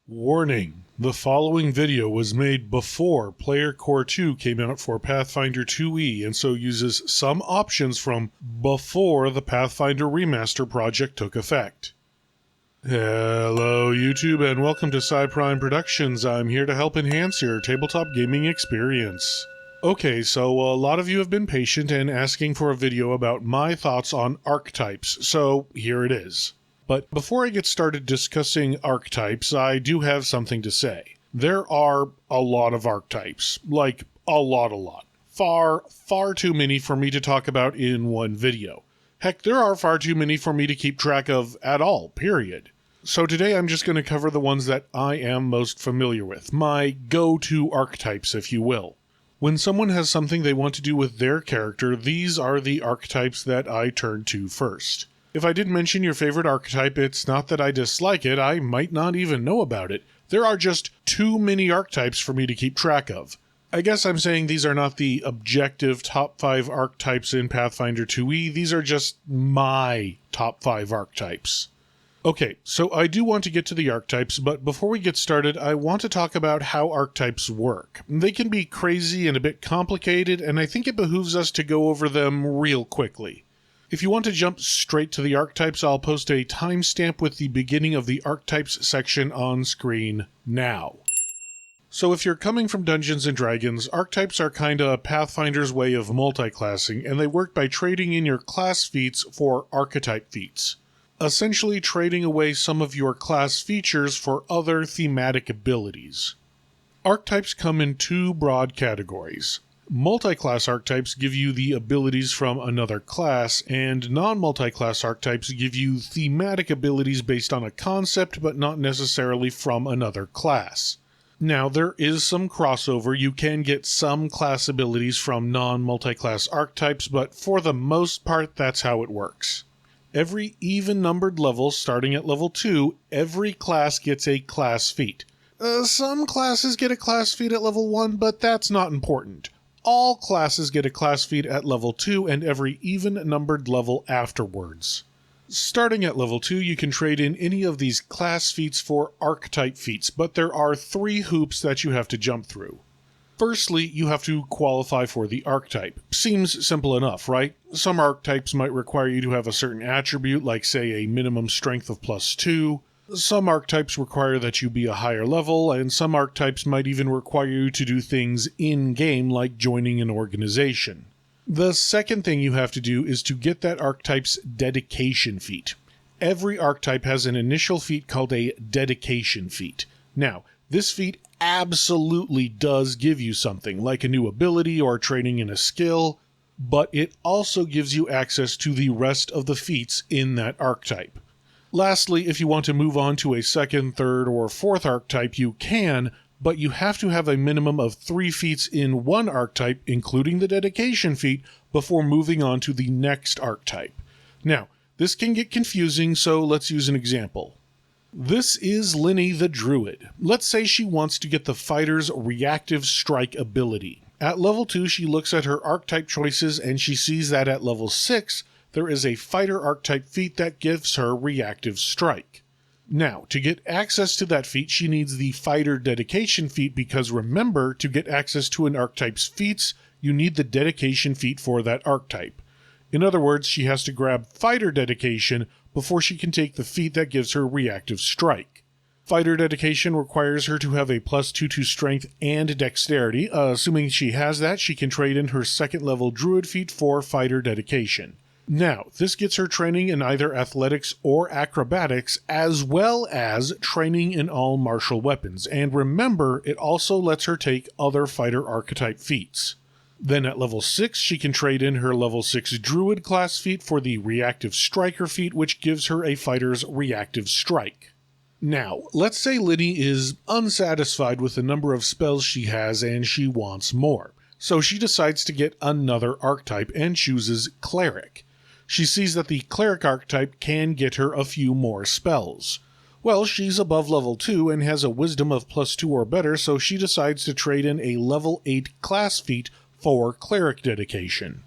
Warning: the following video was made before Player Core 2 came out for Pathfinder 2e and so uses some options from before the Pathfinder Remaster project took effect. Hello YouTube and welcome to Prime Productions. I'm here to help enhance your tabletop gaming experience. Okay, so a lot of you have been patient and asking for a video about my thoughts on archetypes, so here it is. But before I get started discussing archetypes, I do have something to say. There are a lot of archetypes. Like, a lot. Far too many for me to talk about in one video. Heck, there are far too many for me to keep track of at all, period. So today I'm just going to cover the ones that I am most familiar with, my go-to archetypes, if you will. When someone has something they want to do with their character, these are the archetypes that I turn to first. If I did mention your favorite archetype, it's not that I dislike it, I might not even know about it. There are just too many archetypes for me to keep track of. I guess I'm saying these are not the objective top 5 archetypes in Pathfinder 2e, these are just my top 5 archetypes. Okay, so I do want to get to the archetypes, but before we get started, I want to talk about how archetypes work. They can be crazy and a bit complicated, and I think it behooves us to go over them real quickly. If you want to jump straight to the archetypes, I'll post a timestamp with the beginning of the archetypes section on screen now. So if you're coming from Dungeons & Dragons, archetypes are kinda Pathfinder's way of multiclassing, and they work by trading in your class feats for archetype feats. Essentially trading away some of your class features for other thematic abilities. Archetypes come in two broad categories. Multi-class archetypes give you the abilities from another class, and non-multi-class archetypes give you thematic abilities based on a concept but not necessarily from another class. Now, there is some crossover. You can get some class abilities from non-multi-class archetypes, but for the most part, that's how it works. Every even-numbered level, starting at level 2, every class gets a class feat. Some classes get a class feat at level 1, but that's not important. All classes get a class feat at level 2 and every even-numbered level afterwards. Starting at level 2, you can trade in any of these class feats for archetype feats, but there are 3 hoops that you have to jump through. Firstly, you have to qualify for the archetype. Seems simple enough, right? Some archetypes might require you to have a certain attribute, like say a minimum strength of +2. Some archetypes require that you be a higher level, and some archetypes might even require you to do things in-game like joining an organization. The second thing you have to do is to get that archetype's dedication feat. Every archetype has an initial feat called a dedication feat. Now, this feat absolutely does give you something, like a new ability or training in a skill, but it also gives you access to the rest of the feats in that archetype. Lastly, if you want to move on to a second, third, or fourth archetype, you can, but you have to have a minimum of 3 feats in one archetype, including the dedication feat, before moving on to the next archetype. Now, this can get confusing, so let's use an example. This is Linny the Druid. Let's say she wants to get the fighter's reactive strike ability. At level 2, she looks at her archetype choices and she sees that at level 6, there is a fighter archetype feat that gives her reactive strike. Now, to get access to that feat, she needs the fighter dedication feat because remember, to get access to an archetype's feats, you need the dedication feat for that archetype. In other words, she has to grab fighter dedication before she can take the feat that gives her reactive strike. Fighter dedication requires her to have a +2 to strength and dexterity. Assuming she has that, she can trade in her second level druid feat for fighter dedication. Now, this gets her training in either athletics or acrobatics, as well as training in all martial weapons. And remember, it also lets her take other fighter archetype feats. Then at level 6, she can trade in her level 6 druid class feat for the reactive striker feat, which gives her a fighter's reactive strike. Now, let's say Linny is unsatisfied with the number of spells she has and she wants more. So she decides to get another archetype and chooses Cleric. She sees that the Cleric archetype can get her a few more spells. Well, she's above level 2 and has a wisdom of +2 or better, so she decides to trade in a level 8 class feat for Cleric dedication.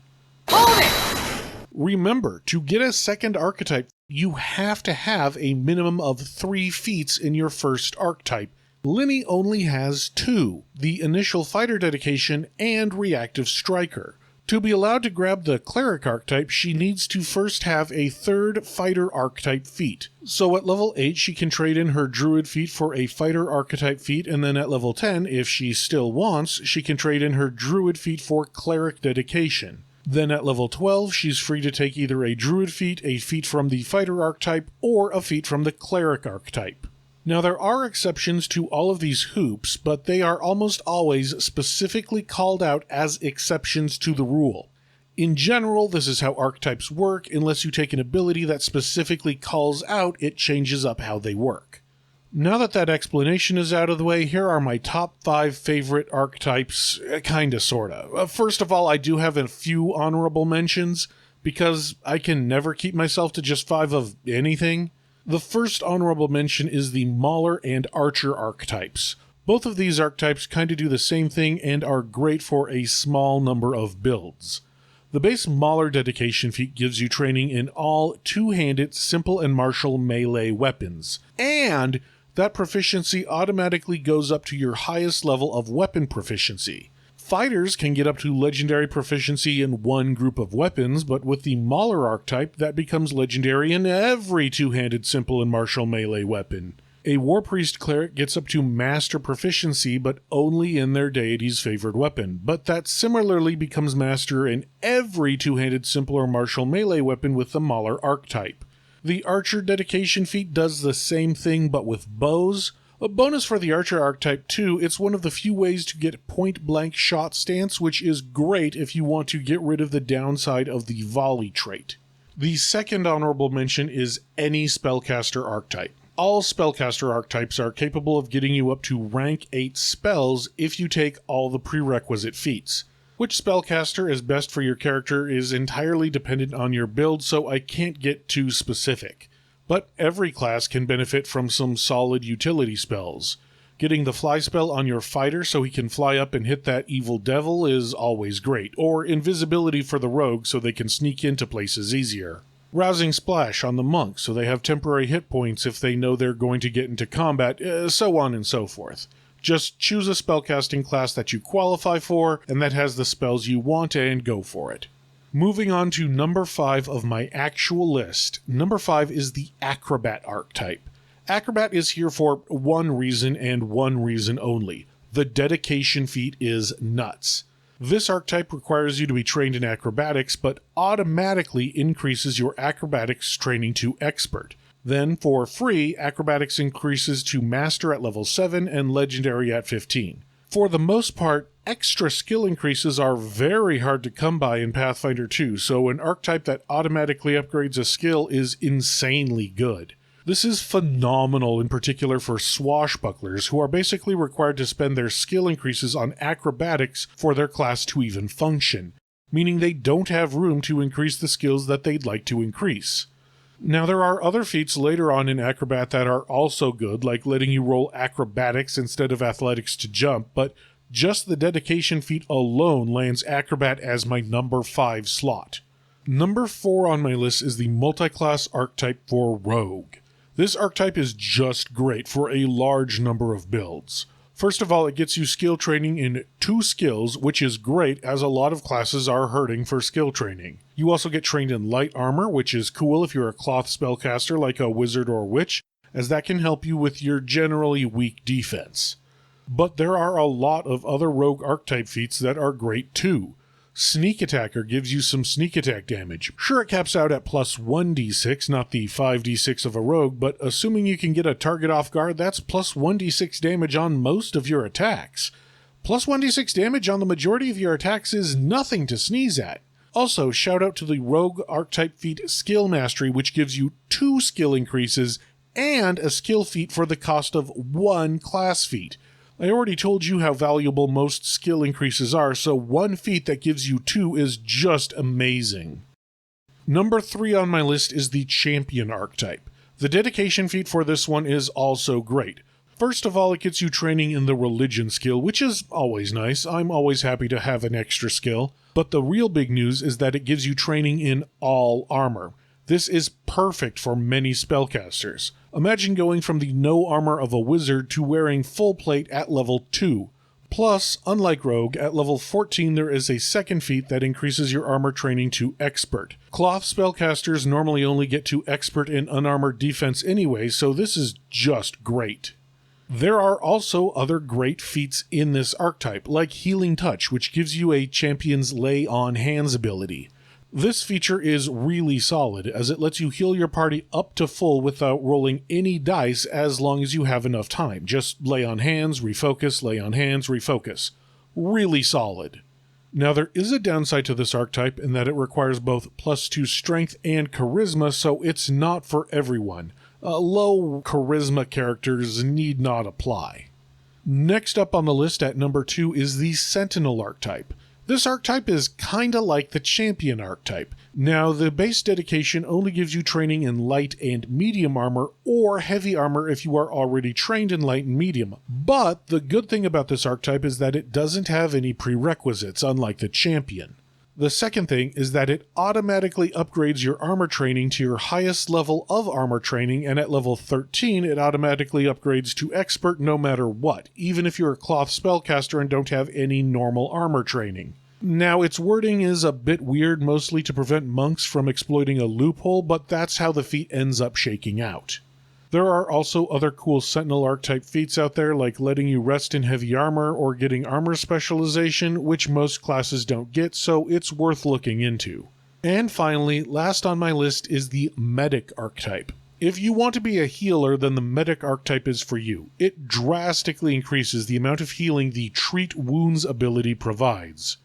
Hold it! Remember, to get a second archetype You have to have a minimum of 3 feats in your first archetype. Linny only has 2, the initial fighter dedication and reactive striker. To be allowed to grab the cleric archetype, she needs to first have a 3rd fighter archetype feat. So at level 8, she can trade in her druid feat for a fighter archetype feat, and then at level 10, if she still wants, she can trade in her druid feat for cleric dedication. Then at level 12, she's free to take either a druid feat, a feat from the fighter archetype, or a feat from the cleric archetype. Now there are exceptions to all of these hoops, but they are almost always specifically called out as exceptions to the rule. In general, this is how archetypes work. Unless you take an ability that specifically calls out, it changes up how they work. Now that that explanation is out of the way, here are my top 5 favorite archetypes, kinda sorta. First of all, I do have a few honorable mentions, because I can never keep myself to just 5 of anything. The first honorable mention is the Mauler and Archer archetypes. Both of these archetypes kind of do the same thing and are great for a small number of builds. The base Mauler dedication feat gives you training in all 2-handed, simple and martial melee weapons, and that proficiency automatically goes up to your highest level of weapon proficiency. Fighters can get up to legendary proficiency in one group of weapons, but with the Mauler archetype, that becomes legendary in every 2-handed simple and martial melee weapon. A War Priest cleric gets up to master proficiency, but only in their deity's favored weapon, but that similarly becomes master in every 2-handed simple or martial melee weapon with the Mauler archetype. The Archer dedication feat does the same thing, but with bows. A bonus for the Archer archetype too, it's one of the few ways to get point-blank shot stance, which is great if you want to get rid of the downside of the volley trait. The second honorable mention is any spellcaster archetype. All spellcaster archetypes are capable of getting you up to rank 8 spells if you take all the prerequisite feats. Which spellcaster is best for your character is entirely dependent on your build, so I can't get too specific. But every class can benefit from some solid utility spells. Getting the fly spell on your fighter so he can fly up and hit that evil devil is always great, or invisibility for the rogue so they can sneak into places easier. Rousing Splash on the monk so they have temporary hit points if they know they're going to get into combat, so on and so forth. Just choose a spellcasting class that you qualify for and that has the spells you want and go for it. Moving on to number 5 of my actual list. Number 5 is the Acrobat archetype. Acrobat is here for one reason and one reason only. The dedication feat is nuts. This archetype requires you to be trained in acrobatics, but automatically increases your acrobatics training to expert. Then, for free, acrobatics increases to master at level 7 and legendary at 15. For the most part, extra skill increases are very hard to come by in Pathfinder 2, so an archetype that automatically upgrades a skill is insanely good. This is phenomenal in particular for swashbucklers, who are basically required to spend their skill increases on acrobatics for their class to even function, meaning they don't have room to increase the skills that they'd like to increase. Now there are other feats later on in Acrobat that are also good, like letting you roll acrobatics instead of athletics to jump, but just the dedication feat alone lands Acrobat as my number 5 slot. Number 4 on my list is the multi-class archetype for Rogue. This archetype is just great for a large number of builds. First of all, it gets you skill training in 2 skills, which is great as a lot of classes are hurting for skill training. You also get trained in light armor, which is cool if you're a cloth spellcaster like a wizard or witch, as that can help you with your generally weak defense. But there are a lot of other rogue archetype feats that are great too. Sneak Attacker gives you some sneak attack damage. Sure, it caps out at plus 1d6, not the 5d6 of a rogue, but assuming you can get a target off guard, that's plus 1d6 damage on most of your attacks. Plus 1d6 damage on the majority of your attacks is nothing to sneeze at. Also, shout out to the rogue archetype feat Skill Mastery, which gives you 2 skill increases and a skill feat for the cost of 1 class feat. I already told you how valuable most skill increases are, so 1 feat that gives you 2 is just amazing. Number 3 on my list is the Champion archetype. The dedication feat for this one is also great. First of all, it gets you training in the religion skill, which is always nice. I'm always happy to have an extra skill. But the real big news is that it gives you training in all armor. This is perfect for many spellcasters. Imagine going from the no armor of a wizard to wearing full plate at level 2. Plus, unlike Rogue, at level 14 there is a second feat that increases your armor training to Expert. Cloth spellcasters normally only get to Expert in unarmored defense anyway, so this is just great. There are also other great feats in this archetype, like Healing Touch, which gives you a champion's Lay on Hands ability. This feature is really solid, as it lets you heal your party up to full without rolling any dice as long as you have enough time. Just lay on hands, refocus, lay on hands, refocus. Really solid. Now there is a downside to this archetype in that it requires both +2 strength and charisma, so it's not for everyone. Low charisma characters need not apply. Next up on the list at number 2 is the Sentinel archetype. This archetype is kinda like the Champion archetype. Now, the base dedication only gives you training in light and medium armor, or heavy armor if you are already trained in light and medium. But the good thing about this archetype is that it doesn't have any prerequisites, unlike the Champion. The second thing is that it automatically upgrades your armor training to your highest level of armor training, and at level 13 it automatically upgrades to Expert no matter what, even if you're a cloth spellcaster and don't have any normal armor training. Now, its wording is a bit weird, mostly to prevent monks from exploiting a loophole, but that's how the feat ends up shaking out. There are also other cool Sentinel archetype feats out there, like letting you rest in heavy armor or getting armor specialization, which most classes don't get, so it's worth looking into. And finally, last on my list is the Medic archetype. If you want to be a healer, then the Medic archetype is for you. It drastically increases the amount of healing the Treat Wounds ability provides.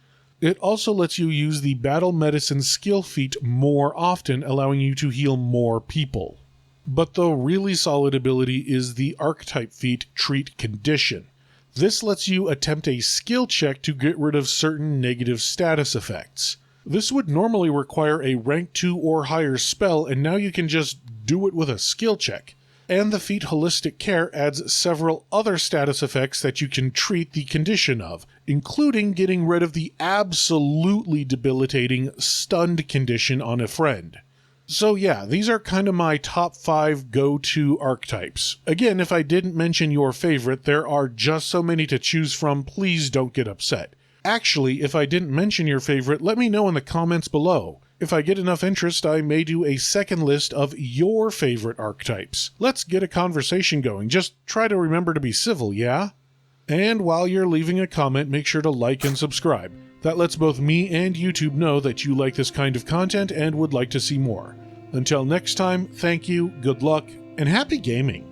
It also lets you use the Battle Medicine skill feat more often, allowing you to heal more people. But the really solid ability is the archetype feat Treat Condition. This lets you attempt a skill check to get rid of certain negative status effects. This would normally require a rank 2 or higher spell, and now you can just do it with a skill check. And the feat Holistic Care adds several other status effects that you can treat the condition of, including getting rid of the absolutely debilitating stunned condition on a friend. So yeah, these are kind of my top 5 go-to archetypes. Again, if I didn't mention your favorite, there are just so many to choose from, please don't get upset. Actually, if I didn't mention your favorite, let me know in the comments below. If I get enough interest, I may do a second list of your favorite archetypes. Let's get a conversation going. Just try to remember to be civil, yeah? And while you're leaving a comment, make sure to like and subscribe. That lets both me and YouTube know that you like this kind of content and would like to see more. Until next time, thank you, good luck, and happy gaming!